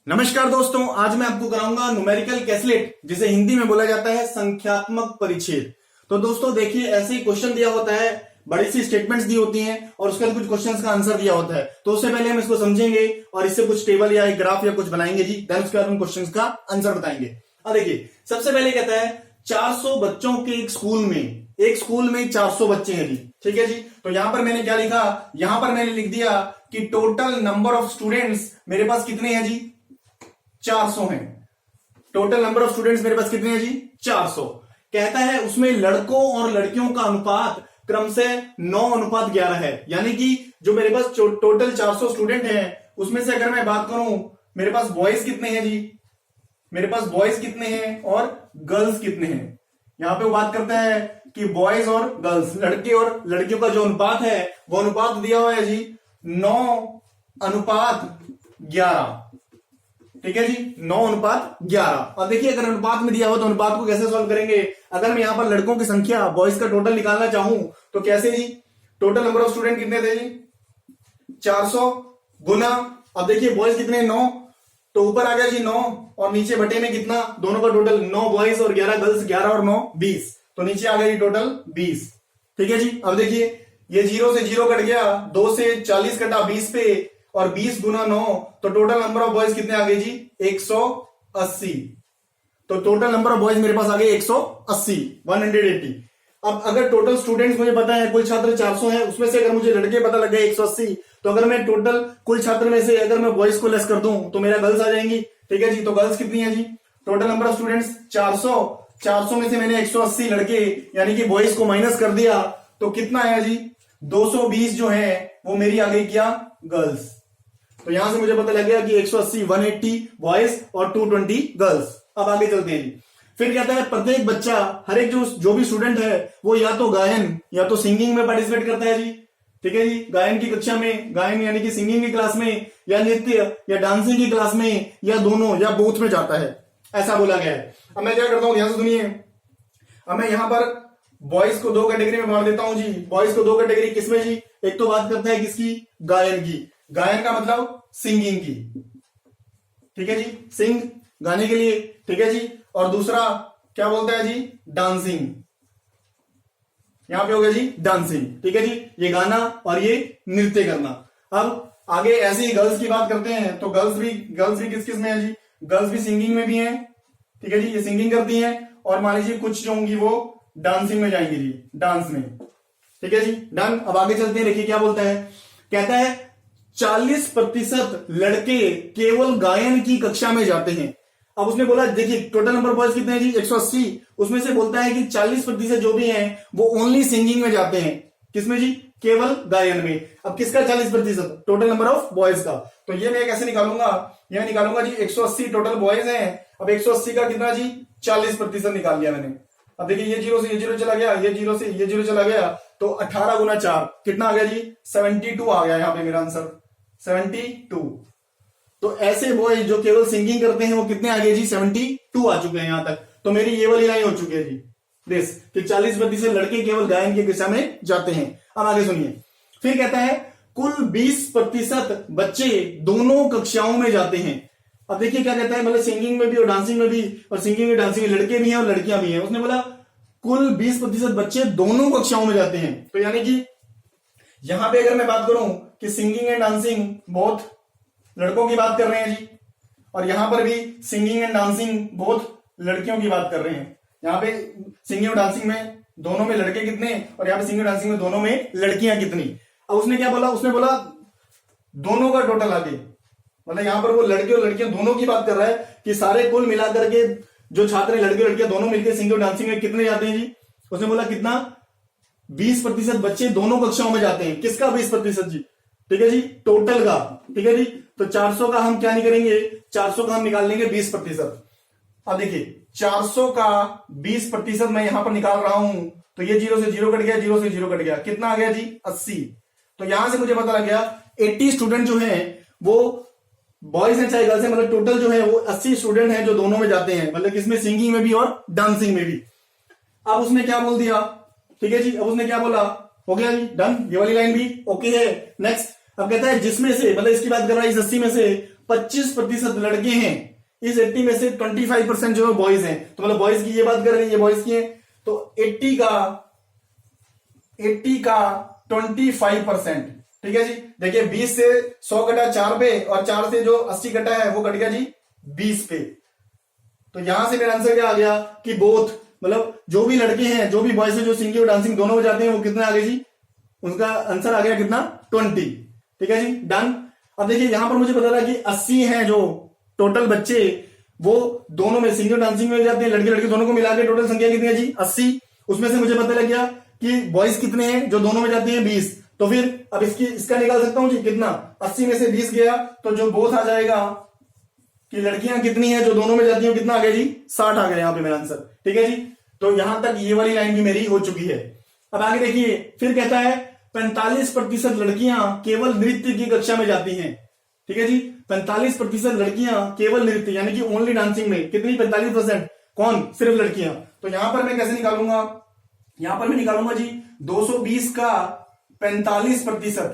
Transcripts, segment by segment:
नमस्कार दोस्तों, आज मैं आपको कराऊंगा न्यूमेरिकल कैलकुलेट, जिसे हिंदी में बोला जाता है संख्यात्मक परिच्छेद। तो दोस्तों देखिए, ऐसे ही क्वेश्चन दिया होता है, बड़ी सी स्टेटमेंट्स दी होती हैं और उसके बाद कुछ क्वेश्चंस का आंसर दिया होता है। तो उससे पहले हम इसको समझेंगे और इससे कुछ टेबल या एक ग्राफ या कुछ बनाएंगे जी। देन उसके बाद हम क्वेश्चंस का आंसर बताएंगे। अब देखिए, सबसे पहले कहता है 400 बच्चों के एक स्कूल में 400 बच्चे हैं जी। ठीक है जी। तो यहां पर मैंने क्या लिखा, यहां पर मैंने लिख दिया कि टोटल नंबर ऑफ स्टूडेंट्स मेरे पास कितने हैं जी, 400 हैं। टोटल नंबर ऑफ स्टूडेंट्स मेरे पास कितने हैं जी, 400। कहता है उसमें लड़कों और लड़कियों का अनुपात क्रम से 9:11 है। यानी कि जो मेरे पास टोटल 400 स्टूडेंट हैं, उसमें से अगर मैं बात करूं, मेरे पास बॉयज कितने हैं जी, मेरे पास बॉयज कितने हैं और गर्ल्स कितने हैं। यहां पे वो बात करता है कि बॉयज और गर्ल्स, लड़के और लड़कियों का जो अनुपात है, वो अनुपात दिया हुआ है जी 9:11। ठीक है जी, 9:11। अब देखिए, अगर अनुपात में दिया हो तो अनुपात को कैसे सॉल्व करेंगे। अगर मैं यहां पर लड़कों की संख्या, बॉयज का टोटल निकालना चाहूं तो कैसे जी, टोटल नंबर ऑफ स्टूडेंट कितने थे जी, 400 गुना, अब देखिए बॉयज कितने, 9, तो ऊपर आ गया जी 9 और नीचे बटे में कितना, दोनों का टोटल 9 बॉयज और 11 गर्ल्स, 11 और 9 20, तो नीचे आ गया जी टोटल 20। ठीक है जी। अब देखिए, ये 0 से 0 कट गया, 2 से 40 कटा 20 पे, और 20 गुना 9, तो टोटल नंबर ऑफ बॉयज कितने आ गए जी, 180। तो टोटल नंबर ऑफ बॉयज मेरे पास आ गए 180, 180। अब अगर टोटल स्टूडेंट्स मुझे पता है, कुल छात्र 400 है, उसमें से अगर मुझे लड़के पता लग गए 180, तो अगर मैं टोटल कुल छात्र में से अगर मैं बॉयज को लेस कर दूं तो मेरा गर्ल्स आ जाएंगी। ठीक है जी। तो गर्ल्स कितनी है जी, टोटल नंबर ऑफ स्टूडेंट्स 400 में से मैंने 180 लड़के यानी कि बॉयज को माइनस कर दिया, तो कितना आया जी, 220 जो है वो मेरी आ गई क्या, गर्ल्स। तो यहां से मुझे पता लग गया कि 180 180 बॉयज और 220 गर्ल्स। अब आगे चलते हैं जी। फिर कहता है प्रत्येक बच्चा, हर एक जो भी स्टूडेंट है, वो या तो गायन या तो सिंगिंग में पार्टिसिपेट करता है जी। ठीक है जी, गायन की कक्षा में, गायन यानी कि सिंगिंग की क्लास में, या नृत्य या डांसिंग की क्लास में, या दोनों या बोथ में जाता है, ऐसा बोला गया है। अब मैं क्या करता हूं, ध्यान से सुनिए। अब मैं यहां पर बॉयज को 2 कैटेगरी में बांट देता हूं जी। बॉयज को 2 कैटेगरी किसमें जी, एक तो बात करता है किसकी, गायन की, गायन का मतलब सिंगिंग की। ठीक है जी, सिंग गाने के लिए। ठीक है जी। और दूसरा क्या बोलता है जी, डांसिंग। यहां पे हो गया जी डांसिंग। ठीक है जी, ये गाना और ये नृत्य करना। अब आगे ऐसे ही गर्ल्स की बात करते हैं, तो गर्ल्स भी किस किस में है जी, गर्ल्स भी सिंगिंग में भी हैं। ठीक है जी, ये सिंगिंग करती हैं, और मान लीजिए कुछ जो होंगी वो डांसिंग में जाएंगी जी, डांस में। ठीक है जी, डन। अब आगे चलते हैं, देखिए क्या बोलता है। कहता है 40% लड़के केवल गायन की कक्षा में जाते हैं। अब उसने बोला, देखिए टोटल नंबर बॉयज कितने हैं जी, 180, उसमें से बोलता है कि 40% जो भी हैं वो ओनली सिंगिंग में जाते हैं। किसमें जी, केवल गायन में। अब किसका 40%, टोटल नंबर ऑफ बॉयज का। तो ये मैं कैसे निकालूंगा, ये निकालूंगा जी 180 टोटल बॉयज हैं। अब 180 का कितना जी, 40% निकाल लिया मैंने। अब देखिए, ये 0 से ये 0 चला गया, ये 0 से ये 0 चला गया, तो 18 गुना 4 कितना आ गया जी, 72 आ गया यहां पे मेरा आंसर, 72। तो ऐसे बॉयज जो केवल सिंगिंग करते हैं वो कितने आ गए जी, 72 आ चुके हैं यहां तक। तो मेरी ये वाली लाइन हो चुकी है जी, दिस कि 40% लड़के केवल गायन की कक्षा में जाते हैं। अब आगे सुनिए। फिर कहता है कुल 20% बच्चे दोनों कक्षाओं में जाते हैं। अब देखिए क्या कहता है, मतलब सिंगिंग में भी और डांसिंग में भी, और सिंगिंग और डांसिंग में लड़के भी हैं और लड़कियां भी हैं। उसने बोला कुल 20% बच्चे दोनों कक्षाओं में जाते हैं। तो यानी कि यहां पे अगर मैं बात करूं कि सिंगिंग एंड डांसिंग बहुत लड़कों की बात कर रहे हैं जी, और यहां पर भी सिंगिंग एंड डांसिंग बहुत लड़कियों की बात कर रहे हैं। यहां पे सिंगिंग और डांसिंग में दोनों में लड़के कितने, और यहां पे सिंगिंग और डांसिंग में दोनों में लड़कियां कितनी। अब उसने क्या बोला, उसने बोला दोनों का टोटल आगे, मतलब यहां पर वो लड़के और लड़कियां दोनों की बात कर रहा है कि सारे कुल मिलाकर के जो छात्र हैं, लड़के लड़कियां दोनों मिलकर सिंगिंग और डांसिंग में कितने जाते हैं जी। उसने बोला कितना, 20% बच्चे दोनों कक्षाओं में जाते हैं। किसका 20% जी, ठीक है जी, टोटल का। ठीक है जी। तो 400 का हम क्या नहीं करेंगे, 400 का हम निकाल लेंगे 20%। अब देखिए 400 का 20% मैं यहां पर निकाल रहा हूं, तो ये 0 से 0 कट गया, 0 से 0 कट गया, कितना आ गया जी, 80। तो यहां से मुझे पता लग गया 80 स्टूडेंट जो हैं वो बॉयज हैं चाहे गर्ल्स हैं, मतलब टोटल जो है वो 80 स्टूडेंट हैं जो दोनों में जाते हैं, मतलब किसमें, सिंगिंग में भी और डांसिंग में भी। अब उसने क्या बोल दिया, ठीक है जी, अब उसने क्या बोला, हो गया जी, डन। ये वाली लाइन भी ओके है। नेक्स्ट, अब कहता है जिसमें से, मतलब इसकी बात कर रहा है इस 80 में से 25% लड़के हैं, इस 80 में से 25% जो है बॉयज हैं। तो मतलब बॉयज की ये बात कर रहे हैं, ये बॉयज की है, तो 80 का 25%, ठीक है जी। देखिए 20 से 100 कटा 4 पे, और 4 से जो 80 कटा है वो कट गया जी 20 पे। तो यहां से मेरा आंसर क्या आ गया कि बोथ, मतलब जो भी लड़के हैं, जो भी बॉयज हैं, जो सिंगिंग और डांसिंग दोनों में जाते हैं, वो कितना आ गया जी, उनका आंसर आ गया कितना 20, ठीक है जी, डन। अब देखिए यहां पर मुझे पता था कि 80 हैं जो टोटल बच्चे, वो दोनों में सिंगिंग और डांसिंग में जाते हैं, लड़के लड़के दोनों को मिला के टोटल संख्या कितनी है जी 80। उसमें से मुझे पता लग गया कि बॉयज कितने हैं जो दोनों में जाते हैं 20। तो फिर अब इसका निकाल सकता हूं जी, कितना 80 में से 20 गया तो जो बोथ आ जाएगा कि लड़कियां कितनी हैं जो दोनों में जाती हैं, कितना आ गया जी 60 आ गया यहां पे मेरा आंसर, ठीक है जी। तो यहां तक ये वाली लाइन भी मेरी हो चुकी है। अब आगे देखिए, फिर कहता है 45% लड़कियां केवल नृत्य की कक्षा में जाती हैं, ठीक है जी। 45% लड़कियां केवल नृत्य यानी कि ओनली डांसिंग में, कितनी 45%, कौन, सिर्फ लड़कियां। तो यहां पर मैं कैसे निकालूंगा, यहां पर मैं निकालूंगा जी 220 का 45%,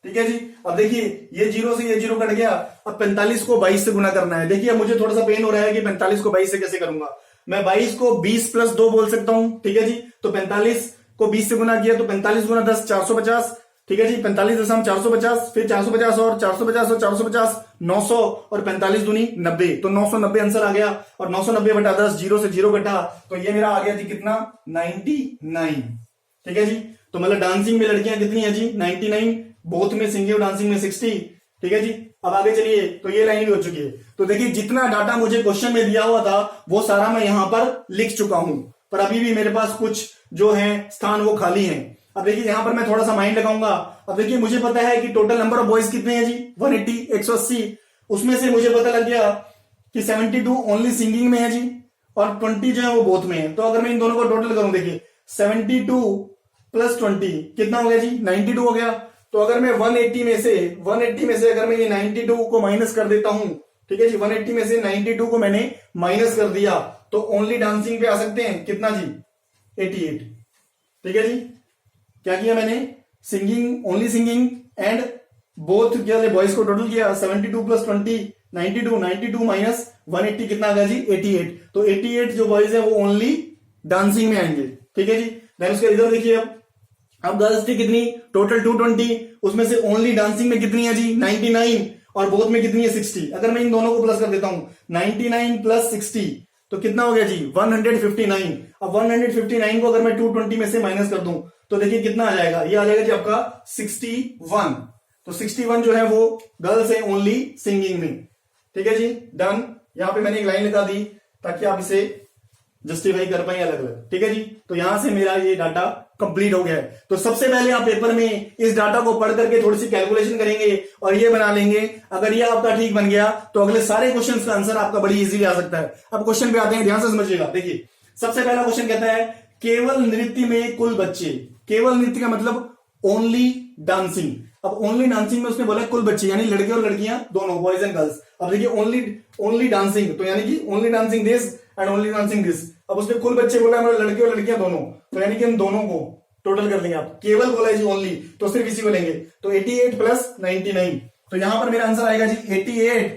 ठीक है जी। अब देखिए ये 0 से ये 0 कट गया, अब 45 को 22 से गुना करना है। देखिए अब मुझे थोड़ा सा पेन हो रहा है कि 45 को 22 से कैसे करूंगा। मैं 22 को 20 प्लस 2 बोल सकता हूं, ठीक है जी। तो 45 को 20 से गुना किया तो 45 गुना 10 450, ठीक है जी। 45,450, फिर 450 और 450 और 450 900 और 45 दूनी 90, तो 990 आंसर आ गया। और 990 बटा 10, 0 से 0 कटा, तो ये मेरा आ गया जी कितना 99, ठीक है जी। तो मतलब डांसिंग में लड़कियां कितनी है जी 99, बोथ में सिंगिंग और डांसिंग में 60, ठीक है जी। अब आगे चलिए, तो ये लाइन भी हो चुकी है। तो देखिए जितना डाटा मुझे क्वेश्चन में दिया हुआ था वो सारा मैं यहां पर लिख चुका हूं, पर अभी भी मेरे पास कुछ जो है स्थान वो खाली हैं। अब देखिए यहां पर मैं थोड़ा सा माइंड लगाऊंगा। अब देखिए मुझे पता है कि टोटल नंबर ऑफ बॉयज कितने हैं जी 180, 180। उसमें से मुझे पता लग गया कि 72 ओनली सिंगिंग में है जी, और 20 जो है वो बोथ में है। तो अगर मैं इन दोनों को टोटल करूं, देखिए 72 प्लस 20 कितना हो गया जी 92 हो गया। तो अगर मैं 180 में से अगर मैं ये 92 को माइनस कर देता हूं, ठीक है जी, 180 में से 92 को मैंने माइनस कर दिया, तो ओनली डांसिंग पे आ सकते हैं कितना जी 88, ठीक है जी। क्या किया मैंने, singing, only singing and both क्या बॉयज को टोटल किया, 72 प्लस 20 92, 92 माइनस 180 कितना आ गया जी 88। तो 88 जो बॉयज है वो ओनली डांसिंग में आएंगे, ठीक है जी। देन उसके रिजल्ट देखिए, अब गर्ल्स थी कितनी टोटल 220, उसमें से ओनली डांसिंग में कितनी है जी 99, और बोथ में कितनी है 60। अगर मैं इन दोनों को प्लस कर देता हूं 99 प्लस 60 तो कितना हो गया जी 159। अब 159 को अगर मैं 220 में से माइनस कर दूं तो देखिए कितना आ जाएगा, ये आ जाएगा जी आपका 61। तो 61 जो है वो गर्ल्स है ओनली सिंगिंग में, ठीक है जी, डन। यहां पे मैंने एक लाइन लगा दी ताकि आप इसे जस्टिफाई कर पाए अलग अलग, ठीक है जी। तो यहां से मेरा ये डाटा कंप्लीट हो गया है। तो सबसे पहले आप पेपर में इस डाटा को पढ़ करके थोड़ी सी कैलकुलेशन करेंगे और ये बना लेंगे। अगर ये आपका ठीक बन गया तो अगले सारे क्वेश्चंस का आंसर आपका बड़ी इजीली आ सकता है। अब क्वेश्चन पे आते हैं, ध्यान से समझिएगा। देखिए सबसे पहला क्वेश्चन कहता है केवल नृत्य में कुल बच्चे, केवल नृत्य का मतलब ओनली डांसिंग। अब ओनली डांसिंग में उसने बोला कुल बच्चे यानी लड़के और लड़कियां दोनों, बॉयज एंड गर्ल्स। अब देखिए ओनली डांसिंग तो यानी कि only dancing this and only dancing this. अब उसने कुल बच्चे बोला है मतलब लड़के और लड़कियां दोनों, तो यानी कि हम दोनों को टोटल कर देंगे। आप केवल बोला है जी ओनली, तो सिर्फ इसी को लेंगे। तो 88 प्लस 99, तो यहां पर मेरा आंसर आएगा जी 88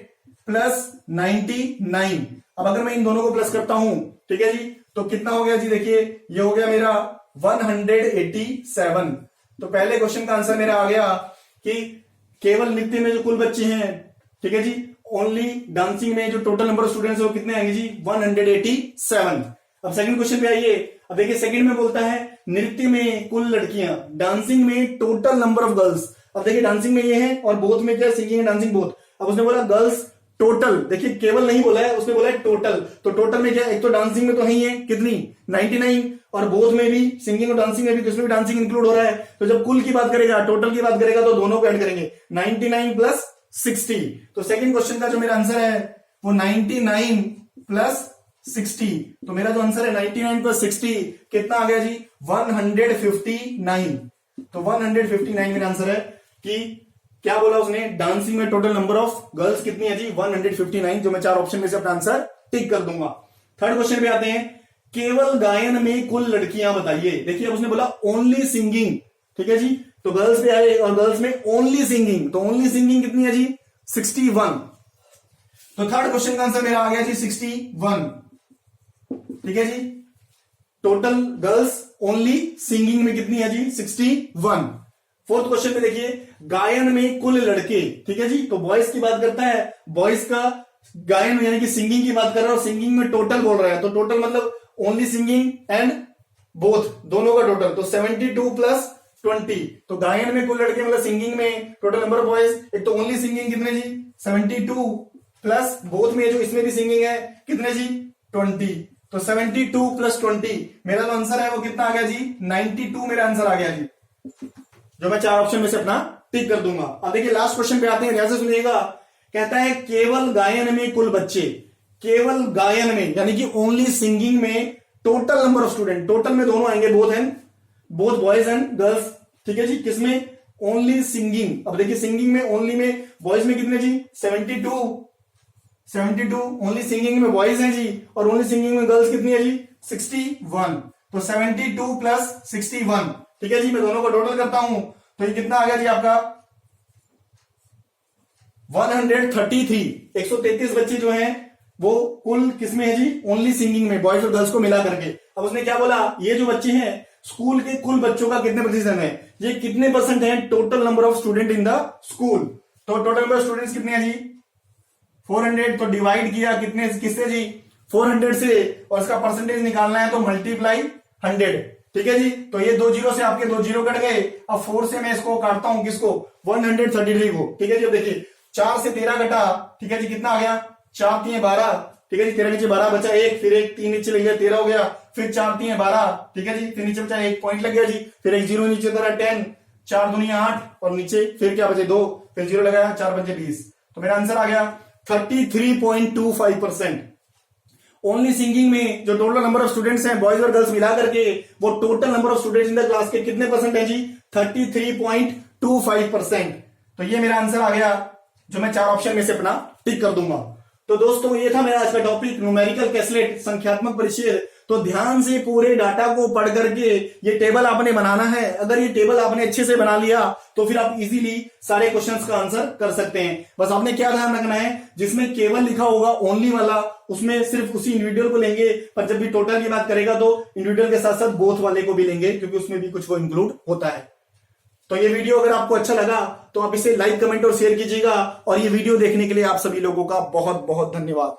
प्लस 99। अब अगर मैं इन दोनों को प्लस करता हूं, ठीक है जी, तो कितना हो गया जी, देखिए ये हो गया मेरा 187। तो पहले क्वेश्चन का आंसर मेरा आ गया कि केवल नृत्य में जो कुल बच्चे हैं, ठीक है जी, ओनली डांसिंग में जो टोटल नंबर ऑफ स्टूडेंट्स है वो कितने आएंगे जी 187। अब सेकंड क्वेश्चन पे आइए। अब देखिए सेकंड में बोलता है नृत्य में कुल लड़कियां, डांसिंग में टोटल नंबर ऑफ गर्ल्स। अब देखिए डांसिंग में ये है और बोथ में क्या, सिंगिंग एंड डांसिंग बोथ। अब उसने बोला गर्ल्स टोटल, देखिए केवल नहीं बोला है, उसने बोला है टोटल। तो टोटल में क्या, एक तो डांसिंग में तो नहीं है कितनी 99, और बोथ में भी सिंगिंग और डांसिंग में भी, किसमें भी डांसिंग इंक्लूड हो रहा है। तो जब कुल की बात करेगा, टोटल की बात करेगा, तो दोनों को ऐड करेंगे 99 प्लस 60। तो सेकंड क्वेश्चन का जो मेरा आंसर है वो 99 प्लस 60। तो मेरा जो आंसर है 99 प्लस 60 कितना आ गया जी 159। तो 159 मेरा आंसर है कि क्या बोला उसने, डांसिंग में टोटल नंबर ऑफ गर्ल्स कितनी है जी 159, जो मैं 4 ऑप्शन में से अपना आंसर टिक कर दूंगा। थर्ड क्वेश्चन पे आते हैं, केवल गायन में कुल लड़कियां बताइए। देखिए अब उसने बोला ओनली सिंगिंग, ठीक है जी, तो गर्ल्स पे आए और गर्ल्स में ओनली सिंगिंग, तो ओनली सिंगिंग कितनी है जी 61, तो थर्ड क्वेश्चन का आंसर मेरा आ गया जी 61। ठीक है जी, टोटल गर्ल्स ओनली सिंगिंग में कितनी है जी 61। फोर्थ क्वेश्चन में देखिए, गायन में कुल लड़के, ठीक है जी, तो बॉयज की बात करता है, बॉयज का गायन यानी कि सिंगिंग की बात कर रहा है और सिंगिंग में टोटल बोल रहा है, तो टोटल मतलब ओनली सिंगिंग एंड बोथ, दोनों का टोटल, तो 72 प्लस 20। तो गायन में कुल लड़के मतलब सिंगिंग में टोटल नंबर ऑफ बॉयज, एक तो ओनली सिंगिंग कितने जी 72 प्लस बोथ में जो इसमें भी सिंगिंग है कितने जी 20। तो 72 प्लस 20 मेरा जो आंसर है वो कितना आ गया जी 92 मेरा आंसर आ गया जी, जो मैं 4 ऑप्शन में से अपना टिक कर दूंगा। अब देखिए लास्ट क्वेश्चन पे आते हैं, ध्यान से सुनिएगा। कहता है केवल गायन में कुल बच्चे, केवल गायन में यानी कि ओनली सिंगिंग में total number of student, total में दोनों आएंगे, बोथ बॉयज एंड गर्ल्स। ठीक है जी, किसमें ओनली सिंगिंग। अब देखिए सिंगिंग में ओनली में बॉयज में कितने जी 72 ओनली सिंगिंग में बॉयज हैं जी, और ओनली सिंगिंग में गर्ल्स कितनी है जी 61। तो 72 प्लस 61, ठीक है जी, मैं दोनों को टोटल करता हूं तो ये कितना आ गया जी आपका 133। 133 बच्चे जो हैं वो कुल किसमें है जी ओनली सिंगिंग में, बॉयज और गर्ल्स को मिला करके। अब उसने क्या बोला, ये जो बच्चे हैं स्कूल के कुल बच्चों का कितने प्रतिशत है, ये कितने परसेंट है total number of student in the school. तो टोटल नंबर ऑफ स्टूडेंट्स कितने हैं जी 400, तो डिवाइड किया कितने किससे जी 400 से, और इसका परसेंटेज निकालना है तो मल्टीप्लाई 100। ठीक है जी, तो ये 2 जीरो से आपके 2 जीरो कट गए। अब 4 से मैं इसको काटता हूं किसको 133 को। ठीक है जी, अब देखिए 4 से 13 कटा, ठीक है जी, कितना आ गया 4 3 12। ठीक है जी, 13 नीचे 12 बचा, एक फिर एक 3 नीचे लग गया 13 हो गया, फिर 4 3 12। ठीक है जी, फिर नीचे बचा 1 पॉइंट लग गया जी, फिर एक जीरो नीचे उतरा 10, 4 दूनिया 8, और नीचे फिर क्या बचे 2, फिर जीरो लगाया 4 बचे 20। तो मेरा आंसर आ गया 33.25%। ओनली सिंगिंग में जो टोटल नंबर ऑफ स्टूडेंट्स हैं बॉयज और गर्ल्स मिला करके वो total number of students in the class के कितने परसेंट है जी 33.25%। तो ये मेरा आंसर आ गया, जो मैं 4 ऑप्शन में से अपना टिक कर दूंगा। तो दोस्तों ये था मेरा आज का टॉपिक न्यूमेरिकल कैलकुलेट, संख्यात्मक परिचय। तो ध्यान से पूरे डाटा को पढ़ करके ये टेबल आपने बनाना है। अगर ये टेबल आपने अच्छे से बना लिया तो फिर आप इजीली सारे क्वेश्चंस का आंसर कर सकते हैं। बस आपने क्या ध्यान रखना है, जिसमें केवल लिखा होगा ओनली वाला उसमें सिर्फ उसी इंडिविजुअल को लेंगे, पर जब भी टोटल की बात करेगा तो इंडिविजुअल के साथ साथ बोथ वाले को भी लेंगे, क्योंकि उसमें भी कुछ वो इंक्लूड होता है। तो ये वीडियो अगर आपको अच्छा लगा तो आप इसे लाइक कमेंट और शेयर कीजिएगा, और ये वीडियो देखने के लिए आप सभी लोगों का बहुत बहुत धन्यवाद।